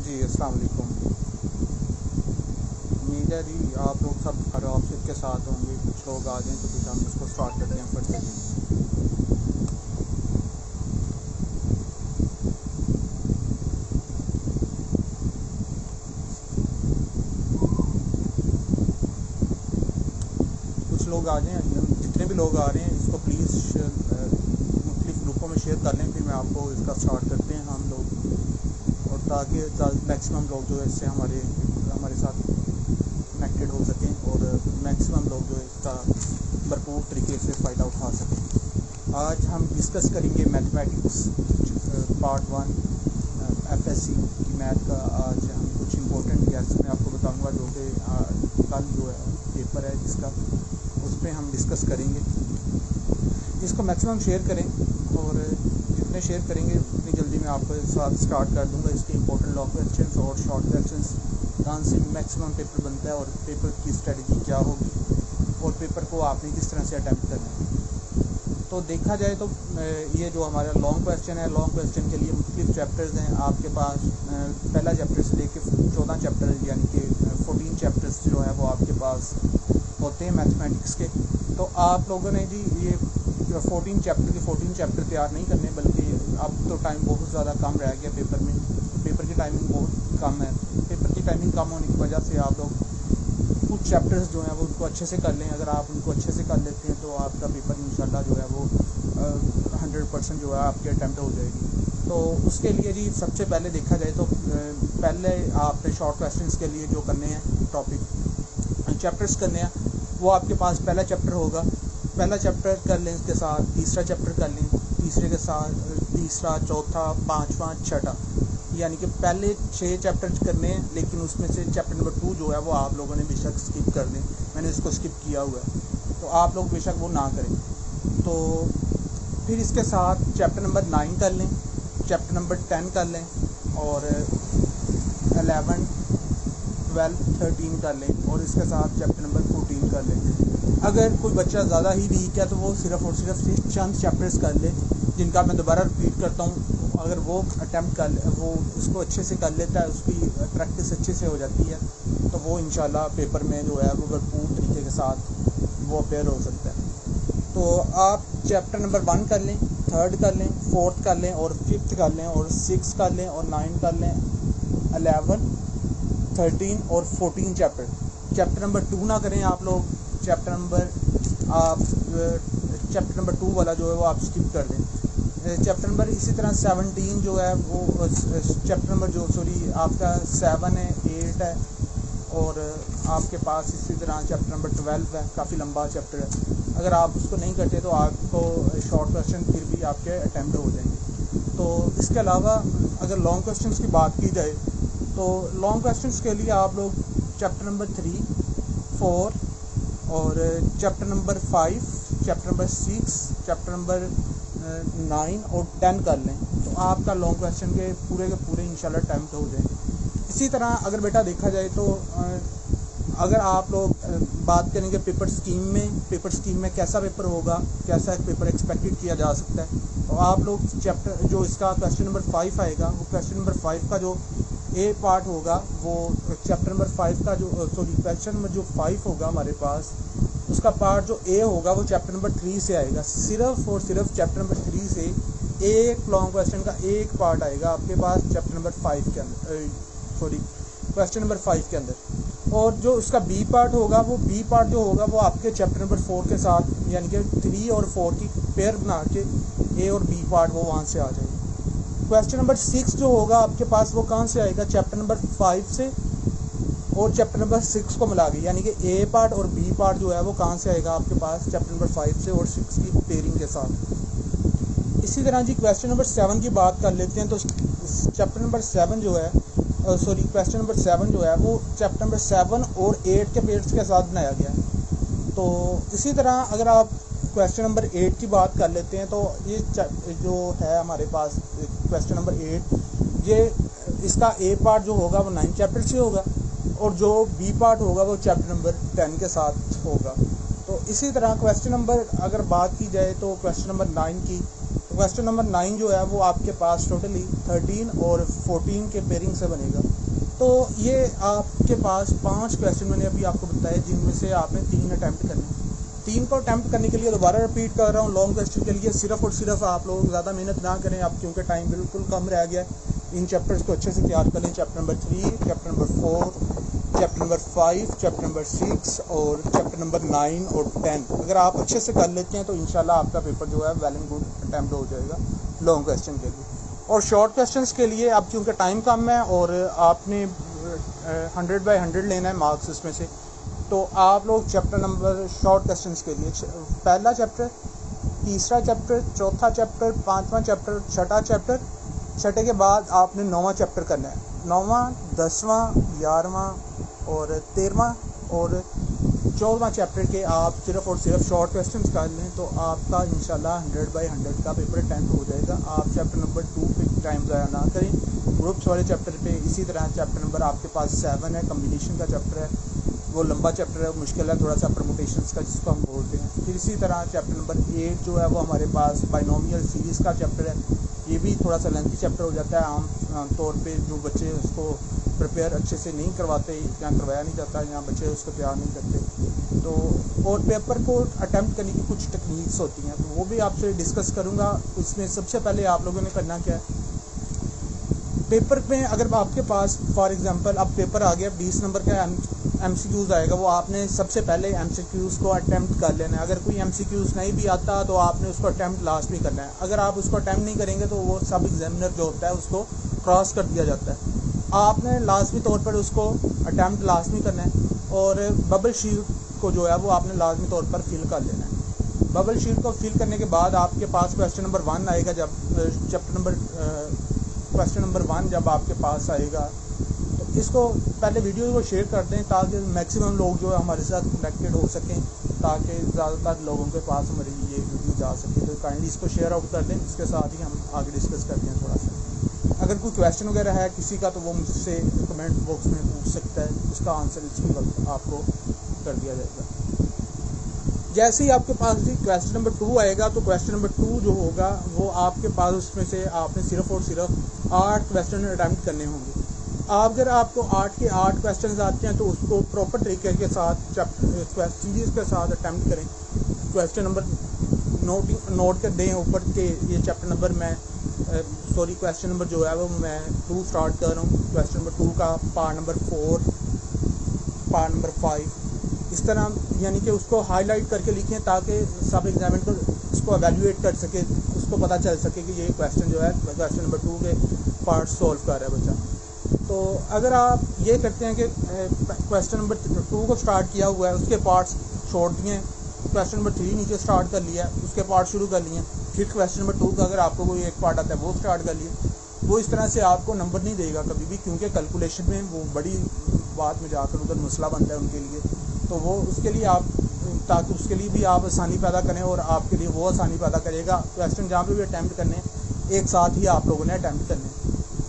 जी अस्सलाम वालेकुम। उम्मीद है जी आप लोग सब ऑफिस के साथ होंगे। कुछ लोग आ जाएँ तो फिर हम इसको स्टार्ट करते हैं फट से जी। कुछ लोग आ जाएँ, जितने भी लोग आ रहे हैं इसको प्लीज़ मुख्तलिफ ग्रुपों में शेयर कर लें, फिर मैं आपको इसका स्टार्ट करते हैं हम लोग, और ताकि मैक्सिमम लोग जो है इससे हमारे साथ कनेक्टेड हो सकें और मैक्सिमम लोग जो है इसका भरपूर तरीके से फ़ायदा उठा सकें। आज हम डिस्कस करेंगे मैथमेटिक्स पार्ट 1 एफएससी की मैथ का। आज हम कुछ इंपॉर्टेंट गैस मैं आपको बताऊंगा जो कि कल जो है पेपर है जिसका, उस पर हम डिस्कस करेंगे। इसको मैक्सिमम शेयर करें और जितने शेयर करेंगे उतनी जल्दी मैं आपके साथ स्टार्ट कर दूंगा इसके इंपॉर्टेंट लॉन्ग क्वेश्चंस और शॉर्ट क्वेश्चंस, कहाँ से मैक्सिमम पेपर बनता है और पेपर की स्ट्रेटजी क्या होगी और पेपर को आपने किस तरह से अटैम्प्ट करना है। तो देखा जाए तो ये जो हमारा लॉन्ग क्वेश्चन है, लॉन्ग क्वेश्चन के लिए मुख्तलिफ चैप्टर्स हैं आपके पास। पहला चैप्टर से लेकर 14 चैप्टर यानी कि 14 चैप्टर्स जो है वो आपके पास होते हैं मैथमेटिक्स के। तो आप लोगों ने जी ये 14 चैप्टर तैयार नहीं करने, बल्कि अब तो टाइम बहुत ज़्यादा कम रह गया पेपर में। पेपर की टाइमिंग बहुत कम है। पेपर की टाइमिंग कम होने की वजह से आप लोग कुछ चैप्टर्स जो हैं वो उनको अच्छे से कर लें। अगर आप उनको अच्छे से कर लेते हैं तो आपका पेपर इंशाल्लाह जो है वो 100% जो है आपके अटैम्प्ट हो जाएगी। तो उसके लिए जी सबसे पहले देखा जाए तो पहले आपने शॉर्ट क्वेश्चंस के लिए जो करने हैं टॉपिक चैप्टर्स करने हैं, वो आपके पास पहला चैप्टर होगा। पहला चैप्टर कर लें, इसके साथ तीसरा चैप्टर कर लें, तीसरे के साथ तीसरा, चौथा, पाँचवा, छठा, यानी कि पहले 6 चैप्टर करने हैं। लेकिन उसमें से चैप्टर नंबर 2 जो है वो आप लोगों ने बेशक स्किप कर दें। मैंने इसको स्किप किया हुआ है, तो आप लोग बेशक वो ना करें। तो फिर इसके साथ चैप्टर नंबर 9 कर लें, चैप्टर नंबर 10 कर लें और 11, 12, 13 कर लें और इसके साथ चैप्टर नंबर 14 कर लें। अगर कोई बच्चा ज़्यादा ही वीक है तो वो सिर्फ और सिर्फ चंद चैप्टर्स कर ले, जिनका मैं दोबारा रिपीट करता हूँ। अगर वो अटैम्प्ट कर वो उसको अच्छे से कर लेता है, उसकी प्रैक्टिस अच्छे से हो जाती है, तो वो इंशाल्लाह पेपर में जो है वो भरपूर तरीके के साथ वो अपेयर हो सकता है। तो आप चैप्टर नंबर 1 कर लें, 3rd कर लें, 4th कर लें और 5th कर लें और 6 कर लें और 9 कर लें, 11, 13 और 14 चैप्टर नंबर 2 ना करें आप लोग। चैप्टर नंबर 2 वाला जो है वो आप स्किप कर दें। चैप्टर नंबर इसी तरह 17 जो है वो चैप्टर नंबर जो आपका 7 है, 8 है और आपके पास इसी तरह चैप्टर नंबर 12 है। काफ़ी लंबा चैप्टर है। अगर आप उसको नहीं करते तो आपको शॉर्ट क्वेश्चन फिर भी आपके अटैम्प्ट हो जाएंगे। तो इसके अलावा अगर लॉन्ग क्वेश्चंस की बात की जाए तो लॉन्ग क्वेश्चंस के लिए आप लोग चैप्टर नंबर 3, 4 और chapter number 5, chapter number 6, chapter number 9 और 10 कर लें, तो आपका लॉन्ग क्वेश्चन के पूरे इंशाल्लाह अटैम्प्ट हो जाएंगे। इसी तरह अगर बेटा देखा जाए तो अगर आप लोग बात करेंगे पेपर स्कीम में कैसा पेपर होगा, कैसा पेपर एक्सपेक्टेड किया जा सकता है, तो आप लोग चैप्टर जो इसका क्वेश्चन नंबर 5 आएगा, वो क्वेश्चन नंबर 5 का जो ए पार्ट होगा वो चैप्टर नंबर 5 का जो क्वेश्चन नंबर जो 5 होगा हमारे पास, उसका पार्ट जो ए होगा वो चैप्टर नंबर 3 से आएगा। सिर्फ और सिर्फ चैप्टर नंबर 3 से एक लॉन्ग क्वेश्चन का एक पार्ट आएगा आपके पास चैप्टर नंबर 5 के अंदर, क्वेश्चन नंबर 5 के अंदर। और जो उसका बी पार्ट होगा, वो बी पार्ट जो होगा वो आपके चैप्टर नंबर 4 के साथ, यानी कि 3 और 4 की पेयर बना के ए और बी पार्ट वो वहाँ से आ जाएगा। क्वेश्चन नंबर 6 जो होगा आपके पास वो कहाँ से आएगा, चैप्टर नंबर 5 से और चैप्टर नंबर 6 को मिला के, यानी कि ए पार्ट और बी पार्ट जो है वो कहाँ से आएगा आपके पास चैप्टर नंबर 5 से और 6 की पेयरिंग के साथ। इसी तरह जी क्वेश्चन नंबर 7 की बात कर लेते हैं। तो चैप्टर नंबर 7 जो है क्वेश्चन नंबर 7 जो है वो चैप्टर नंबर 7 और 8 के पेयर्स के साथ बनाया गया है। तो इसी तरह अगर आप क्वेश्चन नंबर 8 की बात कर लेते हैं तो ये जो है हमारे पास क्वेश्चन नंबर 8, ये इसका ए पार्ट जो होगा वो 9 चैप्टर से होगा और जो बी पार्ट होगा वो चैप्टर नंबर 10 के साथ होगा। तो इसी तरह क्वेश्चन नंबर अगर बात की जाए तो क्वेश्चन नंबर 9 की, तो क्वेश्चन नंबर 9 जो है वो आपके पास टोटली 13 और 14 के पेयरिंग से बनेगा। तो ये आपके पास 5 क्वेश्चन मैंने अभी आपको बताया, जिनमें से आपने 3 अटैम्प्ट करने हैं। 3 को अटैम्प्ट करने के लिए दोबारा रिपीट कर रहा हूँ, लॉन्ग क्वेश्चन के लिए सिर्फ और सिर्फ आप लोग ज़्यादा मेहनत ना करें अब, क्योंकि टाइम बिल्कुल कम रह गया है। इन चैप्टर्स को अच्छे से तैयार कर लें। Chapter number 3, chapter number 4, chapter number 5, chapter number 6 और चैप्टर नंबर 9 और 10 अगर आप अच्छे से कर लेते हैं तो इंशाल्लाह आपका पेपर जो है वेल एंड गुड अटैम्प्ट हो जाएगा लॉन्ग क्वेश्चन के लिए। और शॉर्ट क्वेश्चंस के लिए अब क्योंकि टाइम कम है और आपने 100 बाय 100 लेना है मार्क्स इसमें से, तो आप लोग चैप्टर नंबर शॉर्ट क्वेश्चंस के लिए पहला चैप्टर, तीसरा चैप्टर, चौथा चैप्टर, पाँचवा चैप्टर, छठा चैप्टर, छठे के बाद आपने 9वां चैप्टर करना है। 9वां, 10वां, 11वां और 13वां और 14वां चैप्टर के आप सिर्फ और सिर्फ शॉर्ट क्वेश्चंस कर लें तो आपका इंशाल्लाह 100 बाय 100 का पेपर अटैम्प्ट हो जाएगा। आप चैप्टर नंबर 2 पे टाइम ज़ाया ना करें। ग्रुप्स वाले चैप्टर पे इसी तरह चैप्टर नंबर आपके पास 7 है, कम्बिनेशन का चैप्टर है, वो लंबा चैप्टर है, मुश्किल है थोड़ा सा, परमुटेशंस का जिसको हम बोलते हैं। फिर इसी तरह चैप्टर नंबर 8 जो है वो हमारे पास बाइनोमियल सीरीज़ का चैप्टर है, ये भी थोड़ा सा लेंथी चैप्टर हो जाता है। आम तौर पे जो बच्चे उसको प्रिपेयर अच्छे से नहीं करवाते या करवाया नहीं जाता या बच्चे उसको तैयार नहीं करते, तो और पेपर को अटैम्प्ट करने की कुछ टेक्निक्स होती हैं, तो वो भी आपसे डिस्कस करूँगा। उसमें सबसे पहले आप लोगों ने करना क्या है, पेपर में अगर आपके पास फॉर एग्जांपल अब पेपर आ गया 20 नंबर का MCQs आएगा, वो आपने सबसे पहले MCQs को अटैम्प्ट कर लेना है। अगर कोई MCQs नहीं भी आता तो आपने उसको अटैम्प्ट लास्ट में करना है। अगर आप उसको अटैम्प्ट नहीं करेंगे तो वो सब एग्जामिनर जो होता है उसको क्रॉस कर दिया जाता है। आपने लाजमी तौर पर उसको अटैम्प्ट लाजमी करना है और बबल शीट को जो है वो आपने लाजमी तौर पर फिल कर लेना है। बबल शीट को फिल करने के बाद आपके पास क्वेश्चन नंबर 1 आएगा। जब क्वेश्चन नंबर 1 जब आपके पास आएगा तो इसको पहले वीडियो को शेयर कर दें ताकि मैक्सिमम लोग जो है हमारे साथ कनेक्टेड हो सकें, ताकि ज़्यादातर लोगों के पास हमारी ये वीडियो जा सके। तो काइंडली इसको शेयर आउट कर दें। इसके साथ ही हम आगे डिस्कस करते हैं थोड़ा सा। अगर कोई क्वेश्चन वगैरह है किसी का तो वो मुझसे कमेंट बॉक्स में पूछ सकता है, उसका आंसर इसके वक्त आपको कर दिया जाएगा। जैसे ही आपके पास भी क्वेश्चन नंबर 2 आएगा तो क्वेश्चन नंबर 2 जो होगा वो आपके पास उसमें से आपने सिर्फ और सिर्फ 8 क्वेश्चन अटैम्प्ट करने होंगे। अगर आपको 8 के 8 क्वेश्चन आते हैं तो उसको प्रॉपर तरीके के साथ सीरीज के साथ अटैम्प्ट करें। क्वेश्चन नंबर नोट कर दें ऊपर के ये चैप्टर नंबर क्वेश्चन नंबर जो है वो मैं 2 स्टार्ट कर रहा हूँ। क्वेश्चन नंबर 2 का पार्ट नंबर 4, पार्ट नंबर 5, इस तरह यानी कि उसको हाईलाइट करके लिखें ताकि सब एग्जामिनर को उसको एवेल्यूएट कर सके, उसको पता चल सके कि ये क्वेश्चन जो है क्वेश्चन नंबर 2 के पार्ट सॉल्व कर रहा है बच्चा। तो अगर आप ये करते हैं कि क्वेश्चन नंबर 2 को स्टार्ट किया हुआ है, उसके पार्ट्स छोड़ दिए, क्वेश्चन नंबर 3 नीचे स्टार्ट कर लिया, उसके पार्ट शुरू कर लिए, फिर क्वेश्चन नंबर 2 का अगर आपको कोई एक पार्ट आता है वो स्टार्ट कर लिए, वो इस तरह से आपको नंबर नहीं देगा कभी भी, क्योंकि कैलकुलेशन में वो बड़ी बात में जाकर उधर मसला बनता है उनके लिए। तो वो उसके लिए आप ताकि उसके लिए भी आप आसानी पैदा करें और आपके लिए वो आसानी पैदा करेगा। क्वेश्चन जहाँ पे भी अटैम्प्ट करने एक साथ ही आप लोगों ने अटैम्प्ट करने।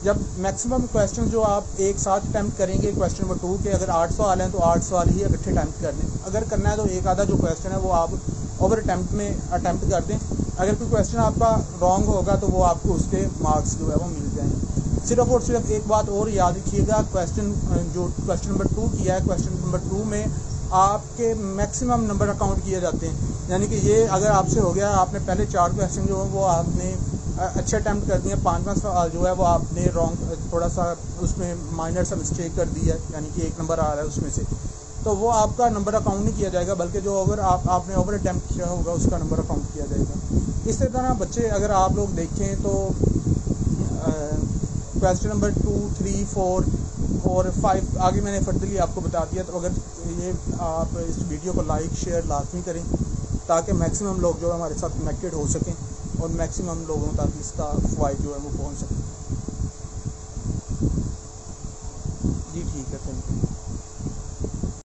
जब मैक्सिमम क्वेश्चन जो आप एक साथ अटैम्प्ट करेंगे क्वेश्चन नंबर 2 के अगर 8 सवाल हैं तो 8 सवाल ही इकट्ठे अटैम्प्ट करने। अगर करना है तो एक आधा जो क्वेश्चन है वो आप ओवर अटैम्प्ट में अटैम्प्ट कर दें। अगर कोई क्वेश्चन आपका रॉन्ग होगा तो वो आपको उसके मार्क्स जो है वो मिल जाएंगे। सिर्फ और सिर्फ एक बात और याद रखिएगा, क्वेश्चन नंबर 2 किया है, क्वेश्चन नंबर 2 में आपके मैक्सिमम नंबर अकाउंट किए जाते हैं। यानी कि ये अगर आपसे हो गया, आपने पहले 4 क्वेश्चन जो है वो आपने अच्छे अटैम्प्ट कर दिए, 5वां सवाल जो है वो आपने रॉन्ग थोड़ा सा उसमें माइनर सा मिस्टेक कर दी है, यानी कि 1 नंबर आ रहा है उसमें से, तो वो आपका नंबर अकाउंट नहीं किया जाएगा, बल्कि जो आपने ओवर अटैम्प्ट किया होगा उसका नंबर अकाउंट किया जाएगा। इसी तरह बच्चे अगर आप लोग देखें तो क्वेश्चन नंबर 2, 3, 4 और 5 आगे मैंने फर्दरली आपको बता दिया। तो अगर ये आप इस वीडियो को लाइक शेयर लाजमी करें ताकि मैक्सिमम लोग जो है हमारे साथ कनेक्टेड हो सकें और मैक्सिमम लोगों तक इसका फ़ायदा जो है वो पहुंच सके। जी ठीक है, थैंक यू।